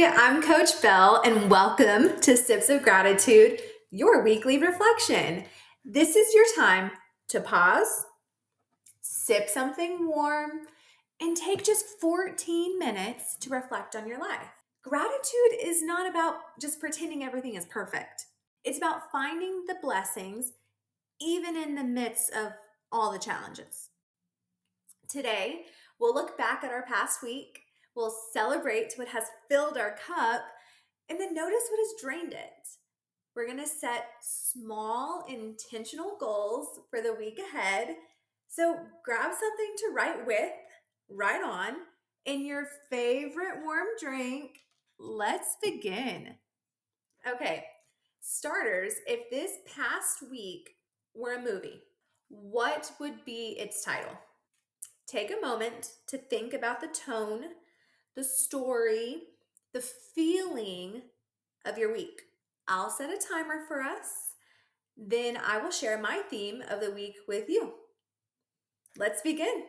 Hi, I'm Coach Belle, and welcome to Sips of Gratitude, your weekly reflection. This is your time to pause, sip something warm, and take just 14 minutes to reflect on your life. Gratitude is not about just pretending everything is perfect. It's about finding the blessings even in the midst of all the challenges. Today, we'll look back at our past week, we'll celebrate what has filled our cup, and then notice what has drained it. We're going to set small, intentional goals for the week ahead. So grab something to write with, write on, and your favorite warm drink. Let's begin. Okay, starters, if this past week were a movie, what would be its title? Take a moment to think about the tone, the story, the feeling of your week. I'll set a timer for us. Then I will share my theme of the week with you. Let's begin.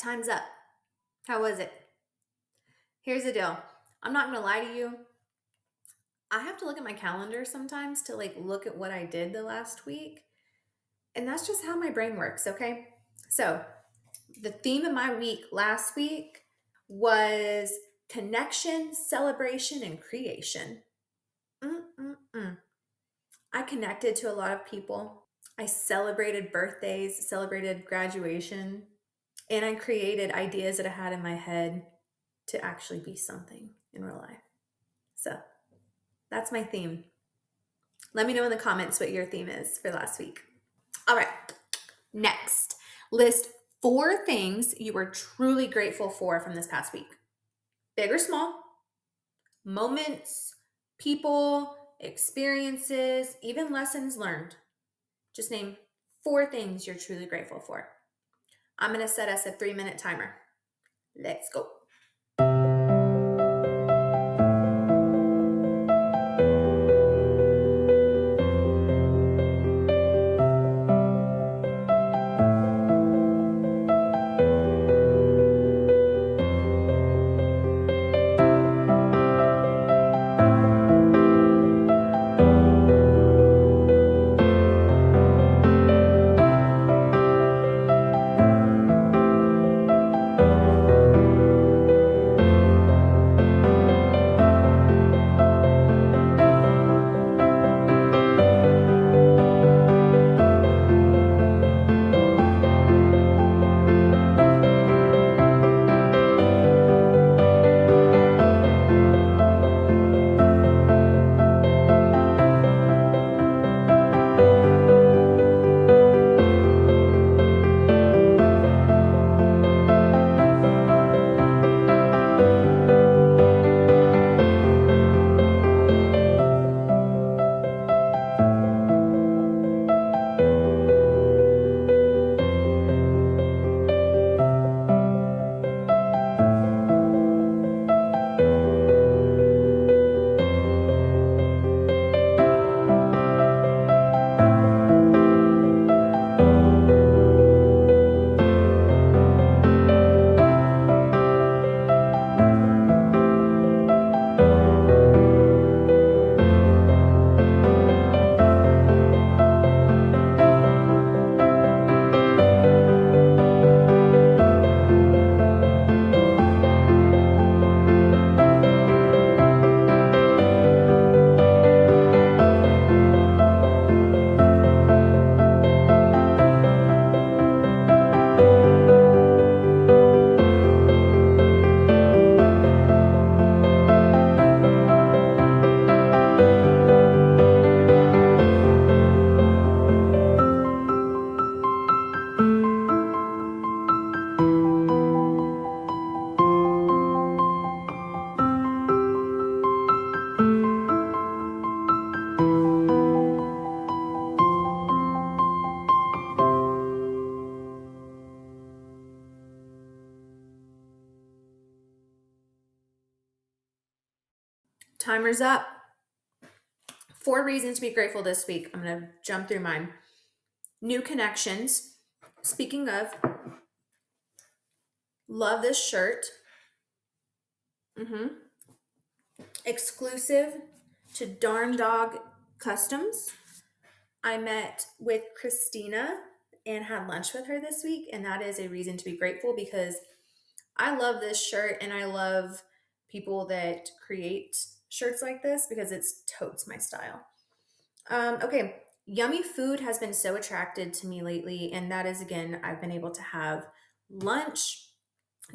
Time's up. How was it? Here's the deal. I'm not going to lie to you. I have to look at my calendar sometimes to look at what I did the last week. And that's just how my brain works, okay? So the theme of my week last week was connection, celebration, and creation. I connected to a lot of people. I celebrated birthdays, celebrated graduation, and I created ideas that I had in my head to actually be something in real life. So that's my theme. Let me know in the comments what your theme is for last week. All right, next, list 4 things you were truly grateful for from this past week. Big or small, moments, people, experiences, even lessons learned. Just name 4 things you're truly grateful for. I'm going to set us a 3-minute timer. Let's go. Timer's up. 4 reasons to be grateful this week. I'm going to jump through mine. New connections. Speaking of, love this shirt. Exclusive to Darn Dog Customs. I met with Christina and had lunch with her this week, and that is a reason to be grateful because I love this shirt and I love people that create shirts like this because it's totes my style. Okay, yummy food has been so attracted to me lately, and that is, again, I've been able to have lunch,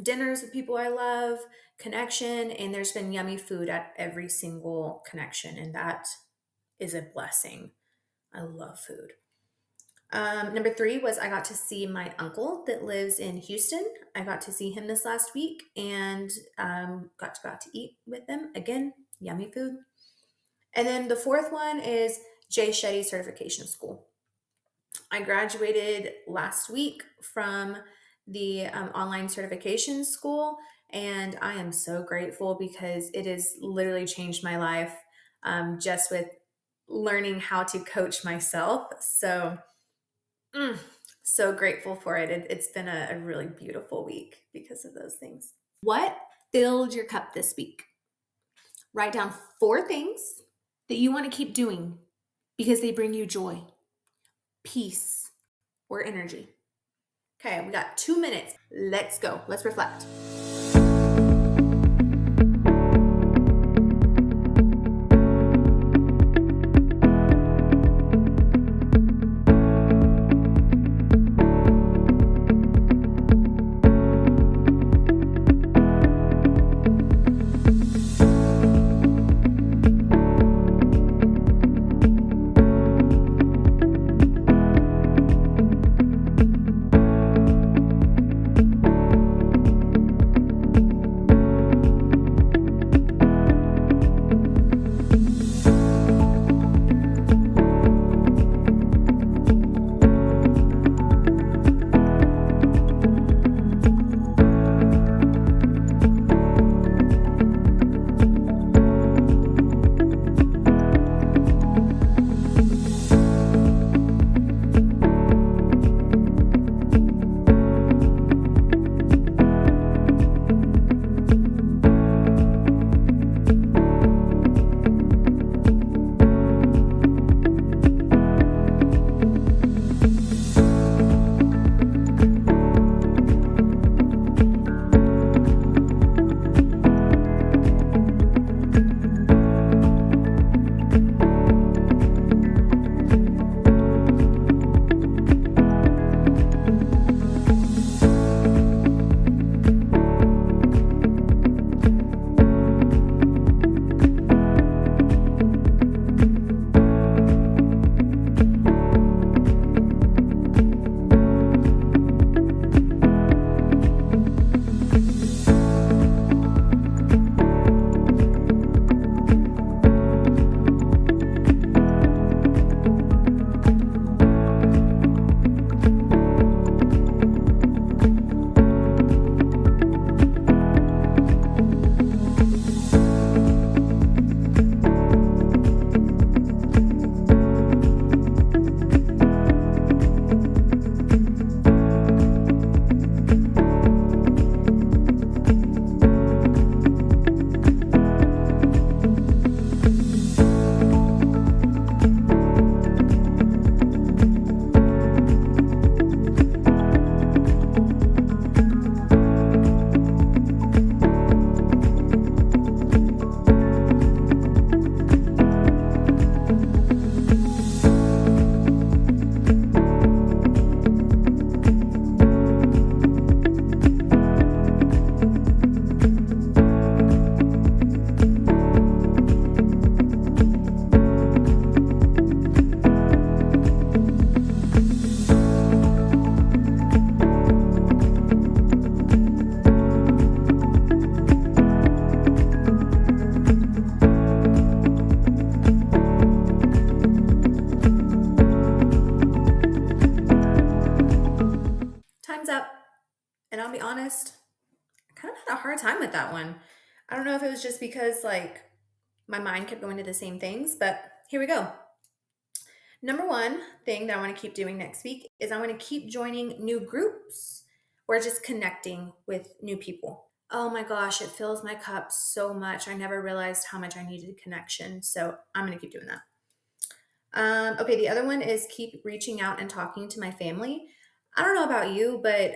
dinners with people I love, connection, and there's been yummy food at every single connection, and that is a blessing. I love food. Number 3 was I got to see my uncle that lives in Houston. I got to see him this last week and got to eat with them. Again, yummy food. And then the 4th one is Jay Shetty Certification School. I graduated last week from the online certification school, and I am so grateful because it has literally changed my life just with learning how to coach myself. So grateful for it. It's been a really beautiful week because of those things. What filled your cup this week? Write down 4 things that you want to keep doing because they bring you joy, peace, or energy. Okay, we got 2 minutes. Let's go. Let's reflect. And I'll be honest, I kind of had a hard time with that one. I don't know if it was just because, like, My mind kept going to the same things, but here we go. Number one thing that I want to keep doing next week is I want to keep joining new groups or just connecting with new people. Oh my gosh, it fills my cup so much. I never realized how much I needed connection. So I'm going to keep doing that. Okay, the other one is keep reaching out and talking to my family. I don't know about you, but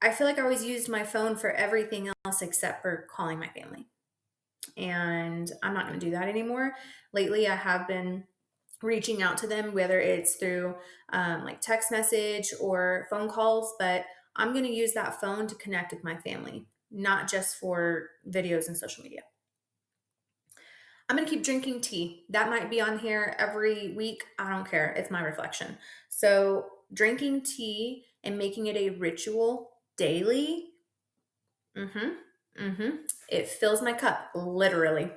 I feel like I always used my phone for everything else except for calling my family. And I'm not going to do that anymore. Lately, I have been reaching out to them, whether it's through like text message or phone calls, but I'm going to use that phone to connect with my family, not just for videos and social media. I'm going to keep drinking tea. That might be on here every week. I don't care. It's my reflection. So, drinking tea and making it a ritual daily, it fills my cup, literally.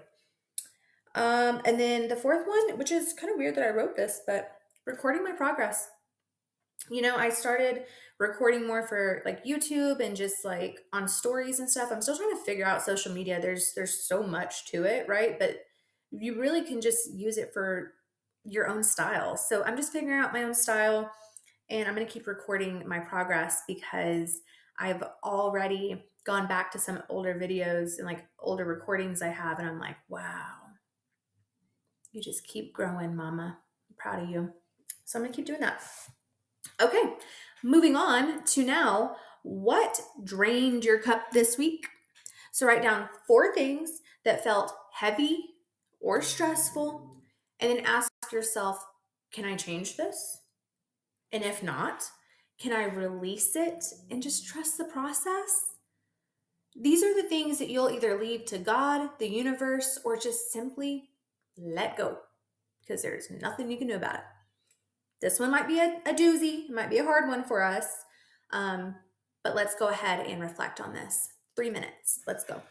And then the fourth one, which is kind of weird that I wrote this, but recording my progress. I started recording more for like YouTube and just like on stories and stuff. I'm still trying to figure out social media. There's so much to it, right? But you really can just use it for your own style. So I'm just figuring out my own style and I'm going to keep recording my progress because I've already gone back to some older videos and like older recordings I have and I'm like, wow, you just keep growing, mama. I'm proud of you. So I'm going to keep doing that. Okay, moving on to now, what drained your cup this week? So write down 4 things that felt heavy or stressful, and then ask yourself, can I change this? And if not, can I release it and just trust the process? These are the things that you'll either leave to God, the universe, or just simply let go because there's nothing you can do about it. This one might be a doozy, it might be a hard one for us, but let's go ahead and reflect on this. 3 minutes. Let's go.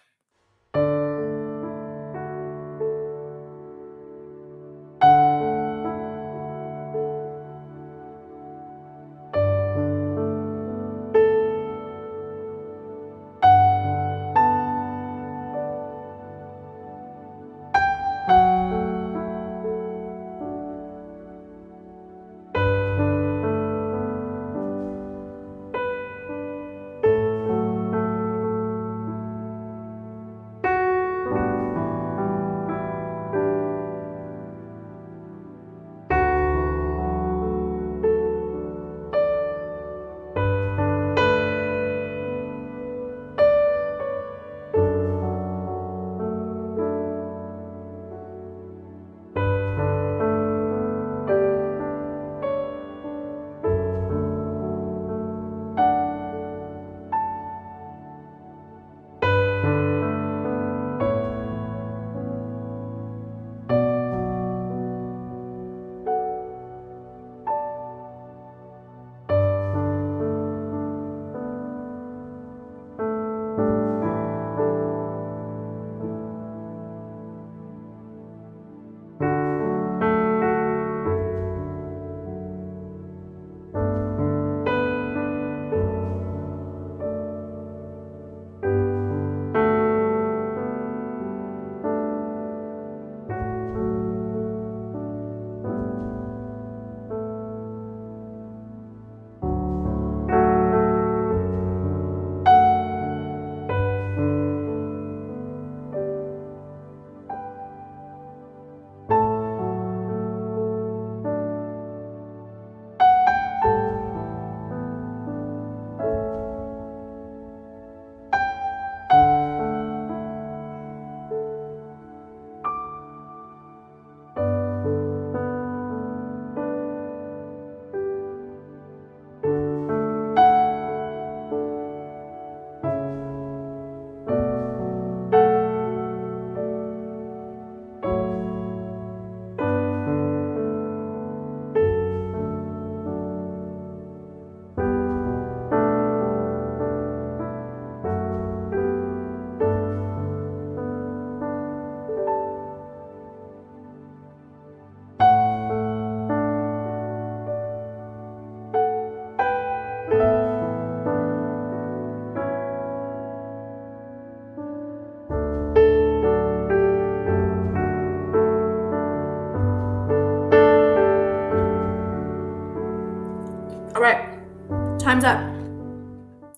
Time's up. I'm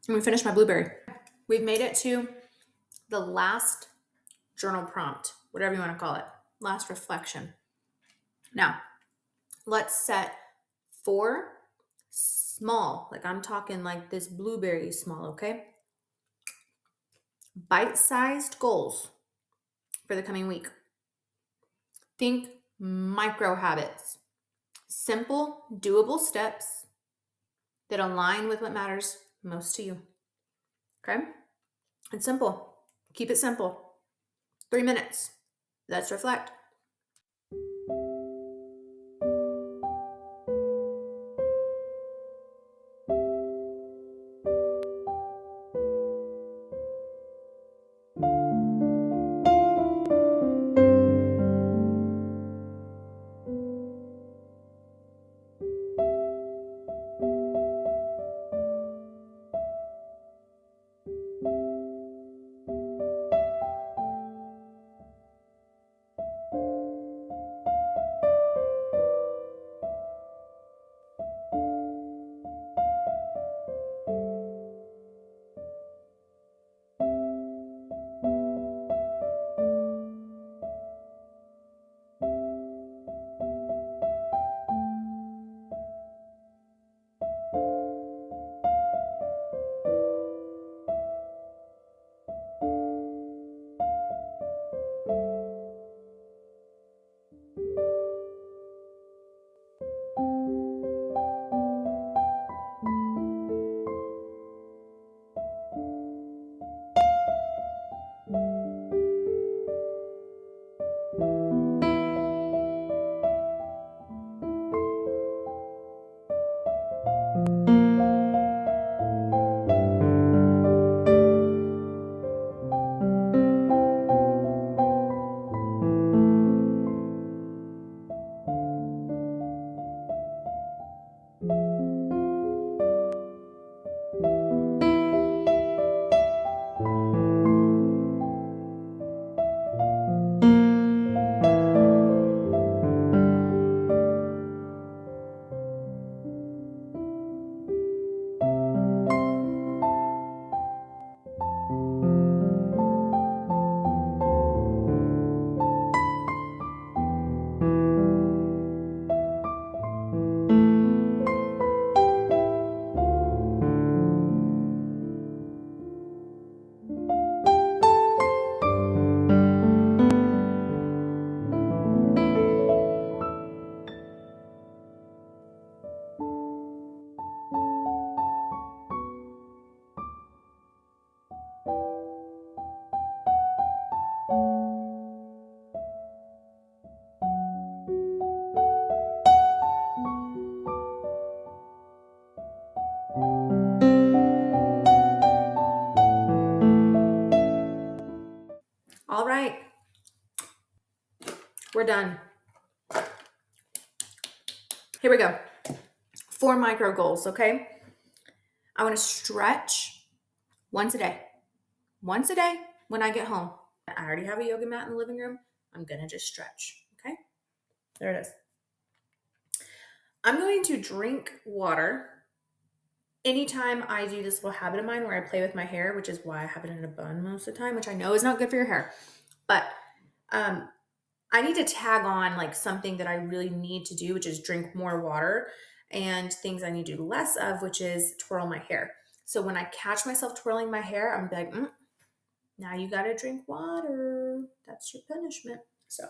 gonna finish my blueberry. We've made it to the last journal prompt, whatever you want to call it, last reflection. Now, let's set 4 small, like I'm talking like this blueberry small, okay? Bite-sized goals for the coming week. Think micro habits, simple, doable steps that align with what matters most to you. Okay? It's simple. Keep it simple. 3 minutes. Let's reflect. All right. We're done. Here we go. 4 micro goals, okay? I want to stretch once a day. Once a day when I get home. I already have a yoga mat in the living room. I'm going to just stretch, okay? There it is. I'm going to drink water anytime I do this little habit of mine where I play with my hair, which is why I have it in a bun most of the time, which I know is not good for your hair. But I need to tag on like something that I really need to do, which is drink more water, and things I need to do less of, which is twirl my hair. So when I catch myself twirling my hair, I'm like, now you got to drink water. That's your punishment. So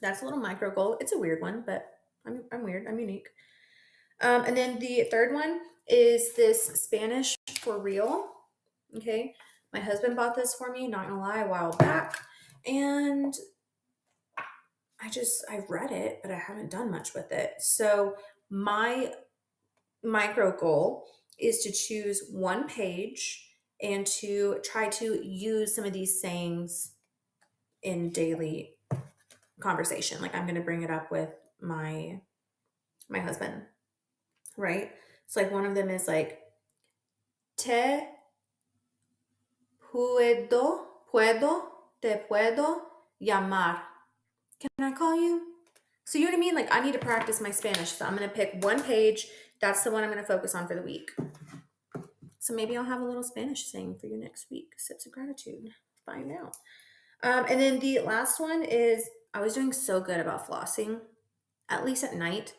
that's a little micro goal. It's a weird one, but I'm weird. I'm unique. And then the third one is this Spanish for real. Okay. My husband bought this for me, not gonna lie, a while back. And I've read it, but I haven't done much with it. So my micro goal is to choose one page and to try to use some of these sayings in daily conversation. Like I'm going to bring it up with my husband, right? So like one of them is like, te te puedo llamar. Can I call you? So you know what I mean? Like I need to practice my Spanish. So I'm going to pick one page That's the one I'm going to focus on for the week. So maybe I'll have a little Spanish saying for you next week. Sips of gratitude. Find out. And then the last one is I was doing so good about flossing, at least at night,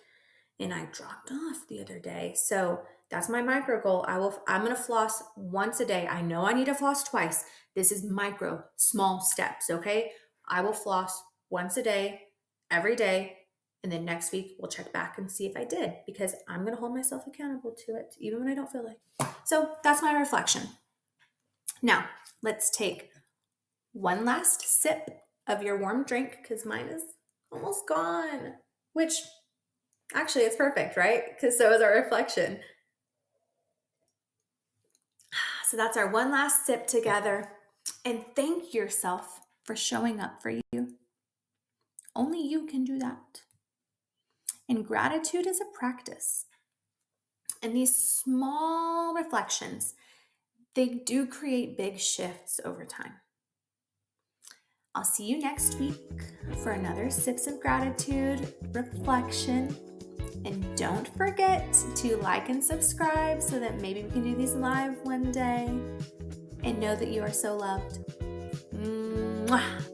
and I dropped off the other day. So that's my micro goal. I'm going to floss once a day. I know I need to floss twice. This is micro, small steps, okay? I will floss once a day, every day, and then next week we'll check back and see if I did, because I'm going to hold myself accountable to it even when I don't feel like. So that's my reflection. Now, let's take one last sip of your warm drink, because mine is almost gone, which actually it's perfect, right? Because so is our reflection. So that's our one last sip together. And thank yourself for showing up for you. Only you can do that. And gratitude is a practice. And these small reflections, they do create big shifts over time. I'll see you next week for another Sips of Gratitude reflection. And don't forget to like and subscribe so that maybe we can do these live one day. And know that you are so loved. Mwah.